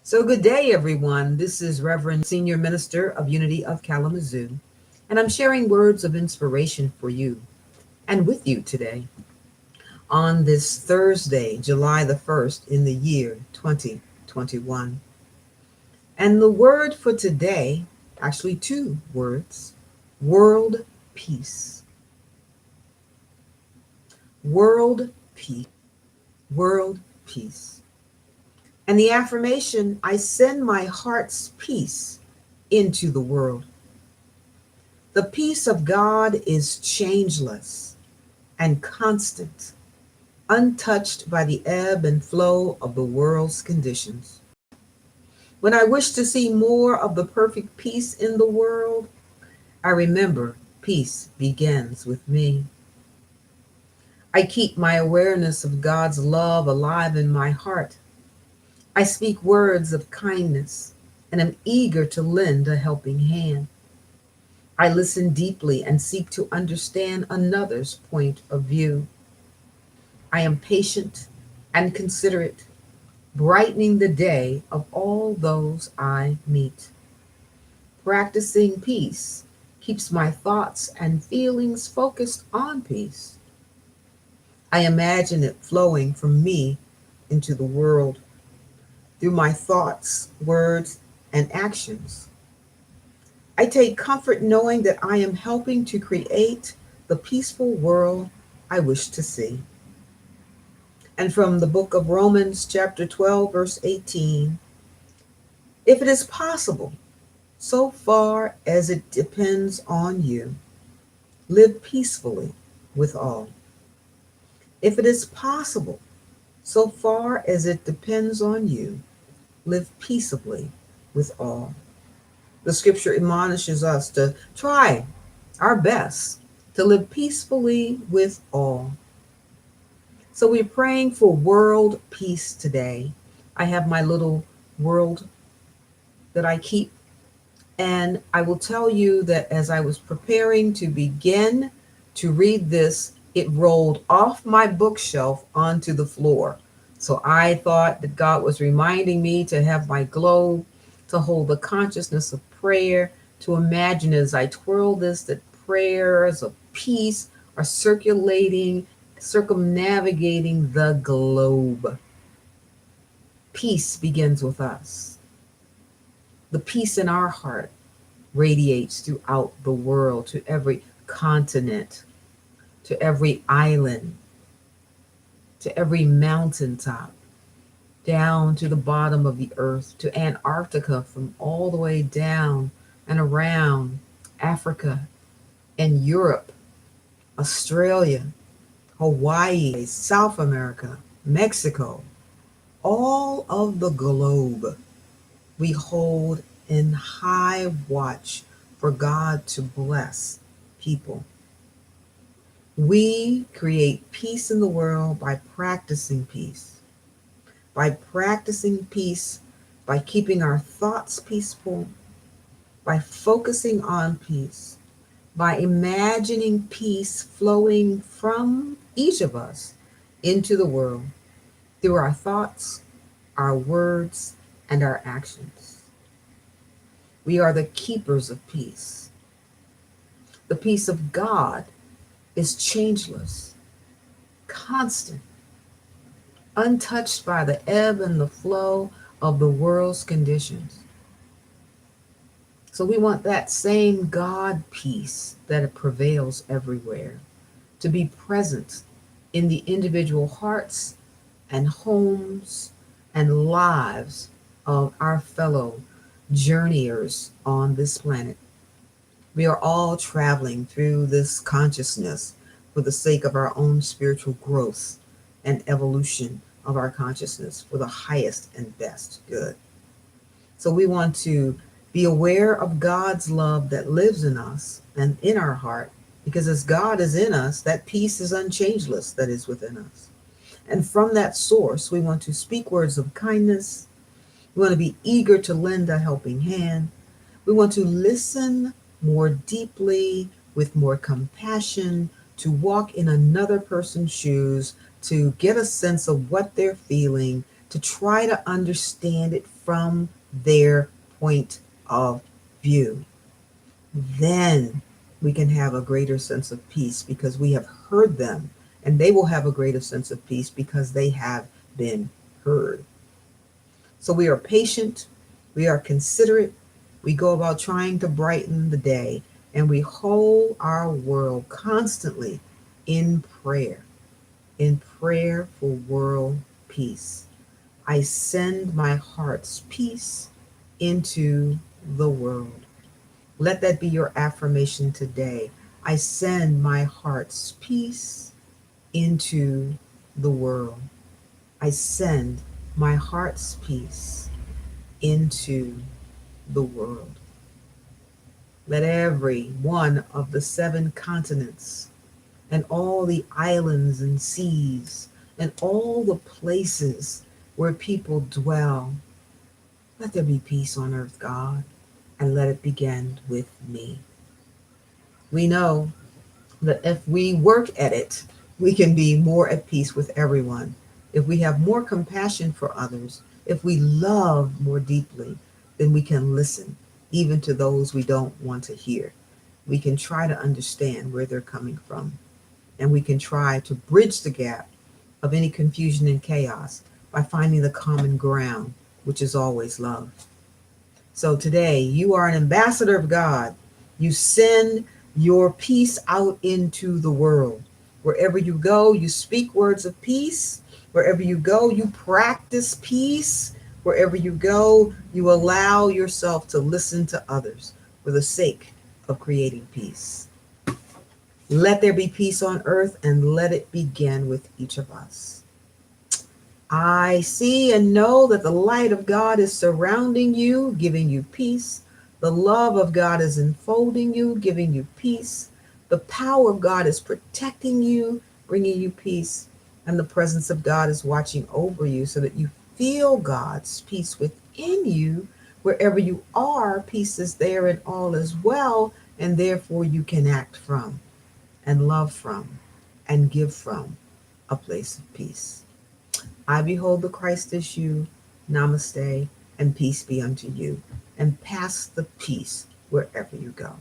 So, good day, everyone. This is Reverend Senior Minister of Unity of Kalamazoo, and I'm sharing words of inspiration for you and with you today on this Thursday, July the 1st, in the year 2021. And the word for today, actually, two words: world peace. World peace. World peace. And the affirmation: I send my heart's peace into the world. The peace of God is changeless and constant, untouched by the ebb and flow of the world's conditions. When I wish to see more of the perfect peace in the world, I remember peace begins with me. I keep my awareness of God's love alive in my heart. I speak words of kindness and am eager to lend a helping hand. I listen deeply and seek to understand another's point of view. I am patient and considerate, brightening the day of all those I meet. Practicing peace keeps my thoughts and feelings focused on peace. I imagine it flowing from me into the world through my thoughts, words, and actions. I take comfort knowing that I am helping to create the peaceful world I wish to see. And from the book of Romans, chapter 12, verse 18, if it is possible, so far as it depends on you, live peacefully with all. If it is possible, so far as it depends on you, live peaceably with all. The scripture admonishes us to try our best to live peacefully with all. So we're praying for world peace today. I have my little world that I keep, and I will tell you that as I was preparing to begin to read this, it rolled off my bookshelf onto the floor. So I thought that God was reminding me to have my globe, to hold the consciousness of prayer, to imagine as I twirl this that prayers of peace are circulating, circumnavigating the globe. Peace begins with us. The peace in our heart radiates throughout the world, to every continent, to every island, to every mountaintop, down to the bottom of the earth, to Antarctica, from all the way down and around Africa and Europe, Australia, Hawaii, South America, Mexico, all of the globe. We hold in high watch for God to bless people. We create peace in the world by practicing peace. By practicing peace, by keeping our thoughts peaceful, by focusing on peace, by imagining peace flowing from each of us into the world through our thoughts, our words, and our actions. We are the keepers of peace. The peace of God is changeless, constant, untouched by the ebb and the flow of the world's conditions. So we want that same God peace that prevails everywhere to be present in the individual hearts and homes and lives of our fellow journeyers on this planet. We are all traveling through this consciousness for the sake of our own spiritual growth and evolution of our consciousness for the highest and best good. So we want to be aware of God's love that lives in us and in our heart, because as God is in us, that peace is unchangeless that is within us. And from that source, we want to speak words of kindness. We want to be eager to lend a helping hand. We want to listen more deeply, with more compassion, to walk in another person's shoes, to get a sense of what they're feeling, to try to understand it from their point of view. Then we can have a greater sense of peace because we have heard them, and they will have a greater sense of peace because they have been heard. So we are patient, we are considerate, we go about trying to brighten the day, and we hold our world constantly in prayer for world peace. I send my heart's peace into the world. Let that be your affirmation today. I send my heart's peace into the world. I send my heart's peace into the world. Let every one of the 7 continents and all the islands and seas and all the places where people dwell, let there be peace on earth, God, and let it begin with me. We know that if we work at it, we can be more at peace with everyone. If we have more compassion for others, if we love more deeply, then we can listen, even to those we don't want to hear. We can try to understand where they're coming from, and we can try to bridge the gap of any confusion and chaos by finding the common ground, which is always love. So today, you are an ambassador of God. You send your peace out into the world. Wherever you go, you speak words of peace. Wherever you go, you practice peace. Wherever you go, you allow yourself to listen to others for the sake of creating peace. Let there be peace on earth, and let it begin with each of us. I see and know that the light of God is surrounding you, giving you peace. The love of God is enfolding you, giving you peace. The power of God is protecting you, bringing you peace. And the presence of God is watching over you so that you feel God's peace within you. Wherever you are, peace is there and all is well. And therefore you can act from and love from and give from a place of peace. I behold the Christ as you. Namaste, and peace be unto you. And pass the peace wherever you go.